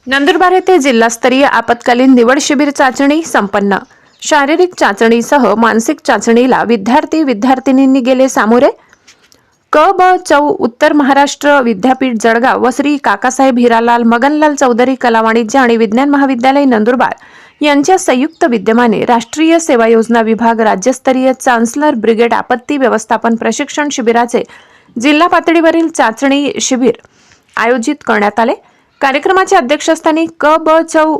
नंदुरबार येथे जिल्हास्तरीय आपत्कालीन निवड शिबिर चाचणी संपन्न। शारीरिक चाचणीसह मानसिक चाचणीला विद्यार्थिनींनी गेले सामोरे। क ब चौ उत्तर महाराष्ट्र विद्यापीठ जळगाव व श्री काकासाहेब हिरालाल मगनलाल चौधरी कला वाणिज्य आणि विज्ञान महाविद्यालय नंदुरबार यांच्या संयुक्त विद्यमाने राष्ट्रीय सेवा योजना विभाग राज्यस्तरीय चान्सलर ब्रिगेड आपत्ती व्यवस्थापन प्रशिक्षण शिबिराचे जिल्हा पातळीवरील चाचणी शिबिर आयोजित करण्यात आले। कार्यक्रमाच्या अध्यक्षस्थानी क ब चौ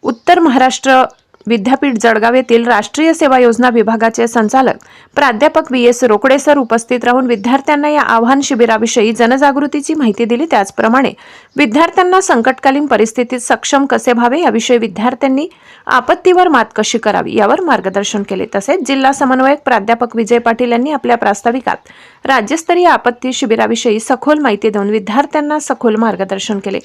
उत्तर महाराष्ट्र विद्यापीठ जळगाव येथील राष्ट्रीय सेवा योजना विभागाचे संचालक प्राध्यापक व्ही.एस. रोकडे सर उपस्थित राहून विद्यार्थ्यांना या आव्हान शिबिराविषयी जनजागृतीची माहिती दिली। त्याचप्रमाणे विद्यार्थ्यांना संकटकालीन परिस्थितीत सक्षम कसे व्हावे याविषयी विद्यार्थ्यांनी आपत्तीवर मात कशी करावी यावर मार्गदर्शन केले। तसेच जिल्हा समन्वयक प्राध्यापक विजय पाटील यांनी आपल्या प्रास्ताविकात राज्यस्तरीय आपत्ती शिबिराविषयी सखोल माहिती देऊन विद्यार्थ्यांना सखोल मार्गदर्शन केले।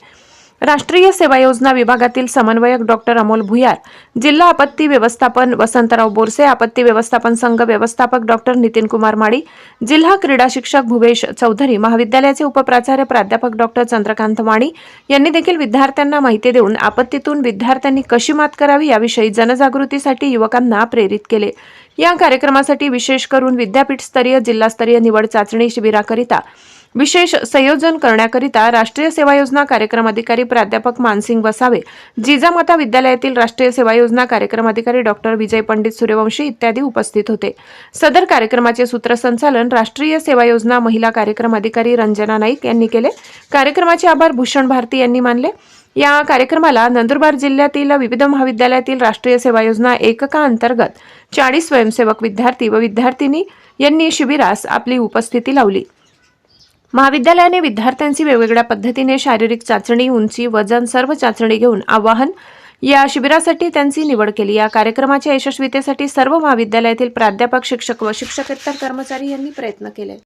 राष्ट्रीय सेवा योजना विभागातील समन्वयक डॉक्टर अमोल भुयार, जिल्हा आपत्ती व्यवस्थापन वसंतराव बोरसे, आपत्ती व्यवस्थापन संघ व्यवस्थापक डॉक्टर नितीन कुमार माडी, जिल्हा क्रीडा शिक्षक भुवेश चौधरी, महाविद्यालयाचे उपप्राचार्य प्राध्यापक डॉक्टर चंद्रकांत वाणी यांनी देखील विद्यार्थ्यांना माहिती देऊन आपत्तीतून विद्यार्थ्यांनी कशी मात करावी याविषयी जनजागृतीसाठी युवकांना प्रेरित केले। या कार्यक्रमासाठी विशेष करून विद्यापीठ स्तरीय जिल्हास्तरीय निवड चाचणी शिबिराकरिता विशेष संयोजन करण्याकरिता राष्ट्रीय सेवा योजना कार्यक्रम अधिकारी प्राध्यापक मानसिंग वसावे, जिजामाता विद्यालयातील राष्ट्रीय सेवा योजना कार्यक्रम अधिकारी डॉक्टर विजय पंडित सूर्यवंशी इत्यादी उपस्थित होते। सदर कार्यक्रमाचे सूत्रसंचालन राष्ट्रीय सेवा योजना महिला कार्यक्रम अधिकारी रंजना नाईक यांनी केले। कार्यक्रमाचे आभार भूषण भारती यांनी मानले। या कार्यक्रमाला नंदुरबार जिल्ह्यातील विविध महाविद्यालयातील राष्ट्रीय सेवा योजना एककाअंतर्गत 40 स्वयंसेवक विद्यार्थी व विद्यार्थिनी यांनी शिबिरास आपली उपस्थिती लावली। महाविद्यालयाने विद्यार्थ्यांची वेगवेगळ्या पद्धतीने शारीरिक चाचणी, उंची, वजन सर्व चाचणी घेऊन आवाहन या शिबिरासाठी त्यांची निवड केली। या कार्यक्रमाच्या यशस्वीतेसाठी सर्व महाविद्यालयातील प्राध्यापक, शिक्षक व शिक्षकेतर कर्मचारी यांनी प्रयत्न केले।